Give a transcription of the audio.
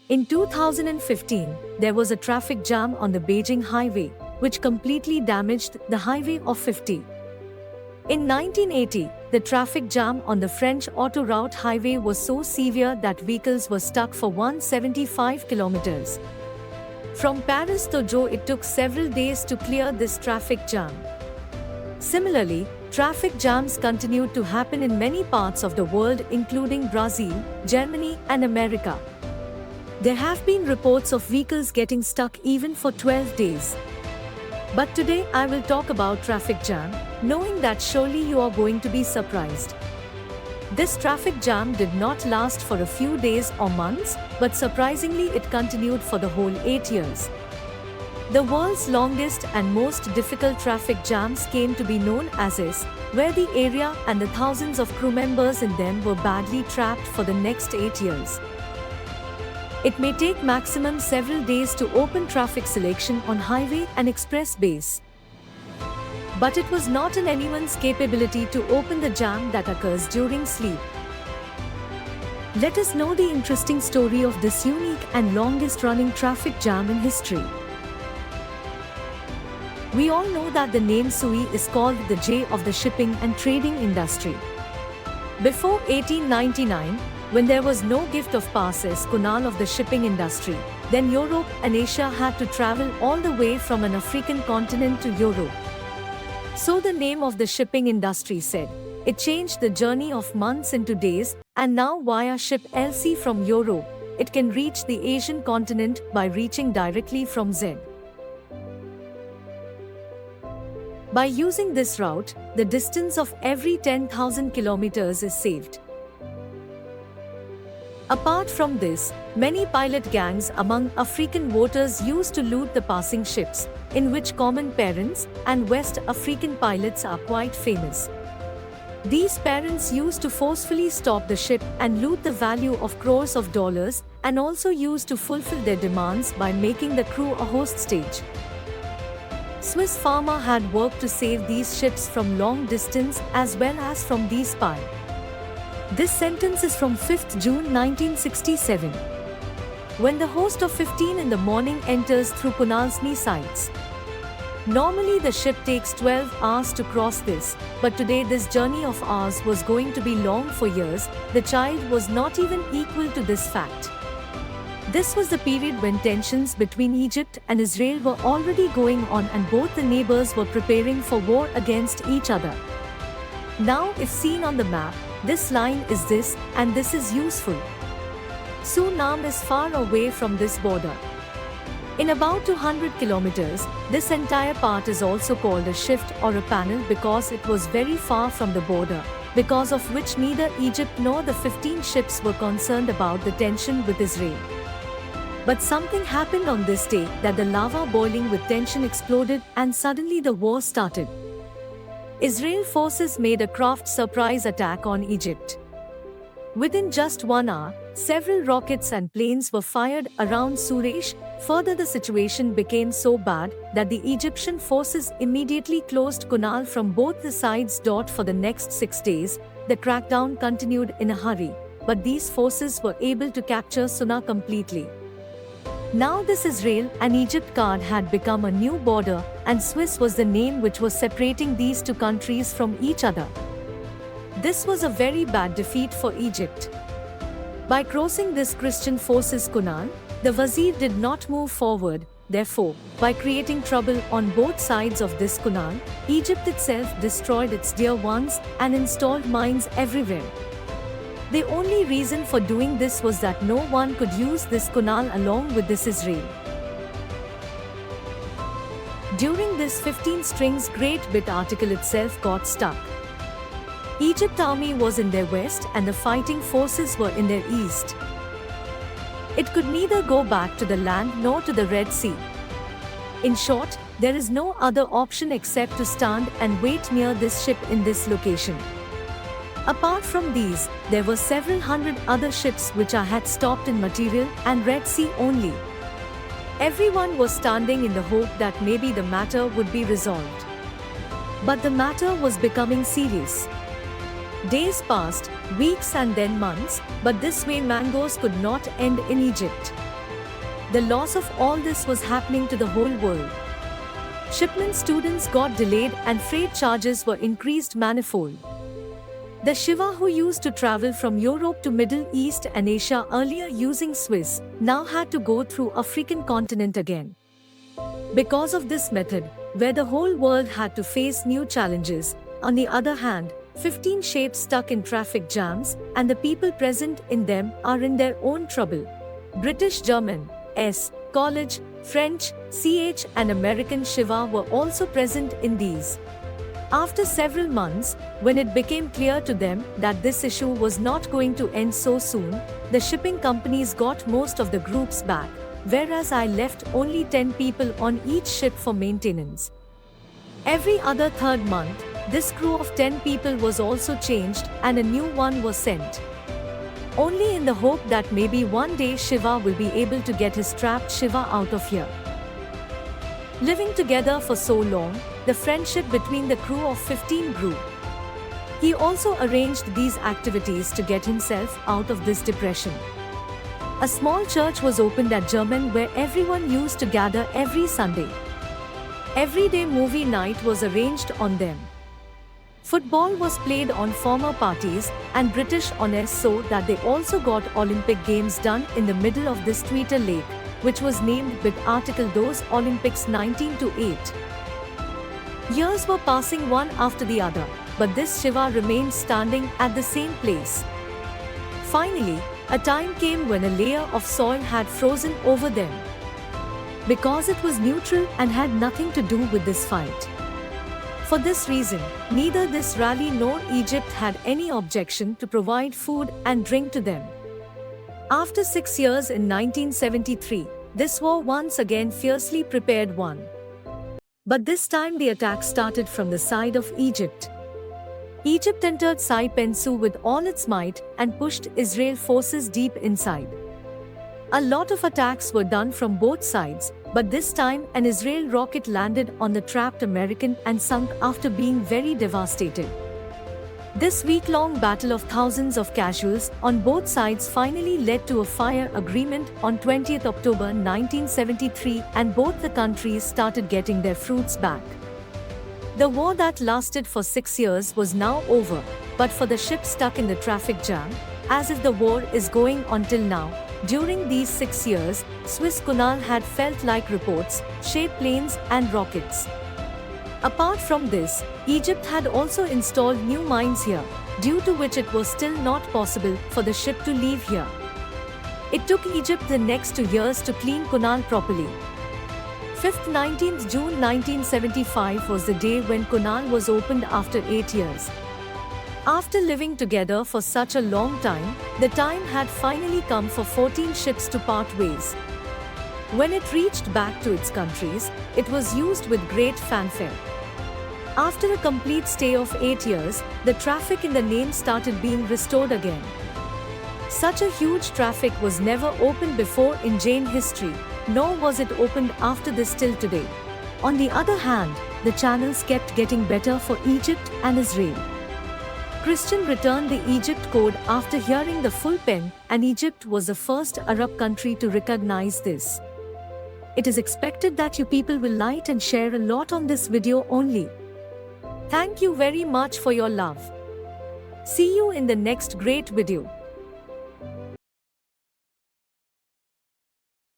In 2015, there was a traffic jam on the Beijing highway, which completely damaged the highway of 50. In 1980, the traffic jam on the French autoroute highway was so severe that vehicles were stuck for 175 kilometers. From Paris to Zhou, it took several days to clear this traffic jam. Similarly, traffic jams continued to happen in many parts of the world, including Brazil, Germany, and America. There have been reports of vehicles getting stuck even for 12 days. But today I will talk about traffic jam, knowing that surely you are going to be surprised. This traffic jam did not last for a few days or months, but surprisingly it continued for the whole 8 years. The world's longest and most difficult traffic jams came to be known as IS, where the area and the thousands of crew members in them were badly trapped for the next 8 years. It may take maximum several days to open traffic selection on highway and express base. But it was not in anyone's capability to open the jam that occurs during sleep. Let us know the interesting story of this unique and longest running traffic jam in history. We all know that the name Suez is called the J of the shipping and trading industry. Before 1899, when there was no gift of passes canal of the shipping industry, then Europe and Asia had to travel all the way from an African continent to Europe. So the name of the shipping industry said, it changed the journey of months into days, and now via ship LC from Europe, it can reach the Asian continent by reaching directly from Z. By using this route, the distance of every 10,000 kilometers is saved. Apart from this, many pilot gangs among African waters used to loot the passing ships, in which common parents and West African pilots are quite famous. These parents used to forcefully stop the ship and loot the value of crores of dollars, and also used to fulfill their demands by making the crew a hostage. Swiss farmer had worked to save these ships from long distance as well as from these spies. This sentence is from 5th June 1967. When the host of 15 in the morning enters through Kunalsny sites. Normally the ship takes 12 hours to cross this, but today this journey of ours was going to be long for years. The child was not even equal to this fact. This was the period when tensions between Egypt and Israel were already going on, and both the neighbors were preparing for war against each other. Now, if seen on the map, this line is this, and this is useful. Suriname is far away from this border. In about 200 kilometers, this entire part is also called a shift or a panel because it was very far from the border, because of which neither Egypt nor the 15 ships were concerned about the tension with Israel. But something happened on this day that the lava boiling with tension exploded, and suddenly the war started. Israel forces made a craft surprise attack on Egypt. Within just 1 hour, several rockets and planes were fired around Suresh. Further, the situation became so bad that the Egyptian forces immediately closed Kunal from both the sides. For the next 6 days, the crackdown continued in a hurry, but these forces were able to capture Suna completely. Now this Israel and Egypt card had become a new border, and Suez was the name which was separating these two countries from each other. This was a very bad defeat for Egypt. By crossing this Christian forces Kunal, the Wazir did not move forward. Therefore, by creating trouble on both sides of this Kunal, Egypt itself destroyed its dear ones and installed mines everywhere. The only reason for doing this was that no one could use this Kunal along with this Israel. During this 15 strings great bit article itself got stuck. Egypt army was in their west and the fighting forces were in their east. It could neither go back to the land nor to the Red Sea. In short, there is no other option except to stand and wait near this ship in this location. Apart from these, there were several hundred other ships which I had stopped in material and Red Sea only. Everyone was standing in the hope that maybe the matter would be resolved. But the matter was becoming serious. Days passed, weeks and then months, but this way mangoes could not end in Egypt. the loss of all this was happening to the whole world. Shipment students got delayed and freight charges were increased manifold. The Shiva who used to travel from Europe to Middle East and Asia earlier using Swiss, now had to go through African continent again. Because of this method, where the whole world had to face new challenges, on the other hand, 15 ships stuck in traffic jams, and the people present in them are in their own trouble. British, German, college, French, CH and American Shiva were also present in these. After several months, when it became clear to them that this issue was not going to end so soon, the shipping companies got most of the groups back, whereas I left only 10 people on each ship for maintenance. Every other third month, this crew of 10 people was also changed and a new one was sent. Only in the hope that maybe one day Shiva will be able to get his trapped Shiva out of here. Living together for so long, the friendship between the crew of 15 grew. He also arranged these activities to get himself out of this depression. A small church was opened at German where everyone used to gather every Sunday. Everyday movie night was arranged on them. Football was played on former parties and British honors, so that they also got Olympic Games done in the middle of this Twitter lake, which was named with Article Those Olympics 1928. Years were passing one after the other, but this Shiva remained standing at the same place. Finally, a time came when a layer of soil had frozen over them. Because it was neutral and had nothing to do with this fight. For this reason, neither this rally nor Egypt had any objection to provide food and drink to them. After 6 years in 1973, this war once again fiercely prepared one. But this time the attack started from the side of Egypt. Egypt entered Sai Pensu with all its might and pushed Israel forces deep inside. A lot of attacks were done from both sides, but this time an Israel rocket landed on the trapped American and sunk after being very devastated. This week-long battle of thousands of casualties on both sides finally led to a fire agreement on 20th October 1973, and both the countries started getting their fruits back. The war that lasted for 6 years was now over, but for the ship stuck in the traffic jam, as if the war is going on till now. During these 6 years, Swiss Kunal had felt like reports, shaped planes and rockets. Apart from this, Egypt had also installed new mines here, due to which it was still not possible for the ship to leave here. It took Egypt the next 2 years to clean Kunal properly. 5th 19th June 1975 was the day when Kunal was opened after 8 years. After living together for such a long time, the time had finally come for 14 ships to part ways. When it reached back to its countries, it was used with great fanfare. After a complete stay of 8 years, the traffic in the name started being restored again. Such a huge traffic was never opened before in Jain history, nor was it opened after this till today. On the other hand, the channels kept getting better for Egypt and Israel. Christian returned the Egypt code after hearing the full pen, and Egypt was the first Arab country to recognize this. It is expected that you people will like and share a lot on this video only. Thank you very much for your love. See you in the next great video.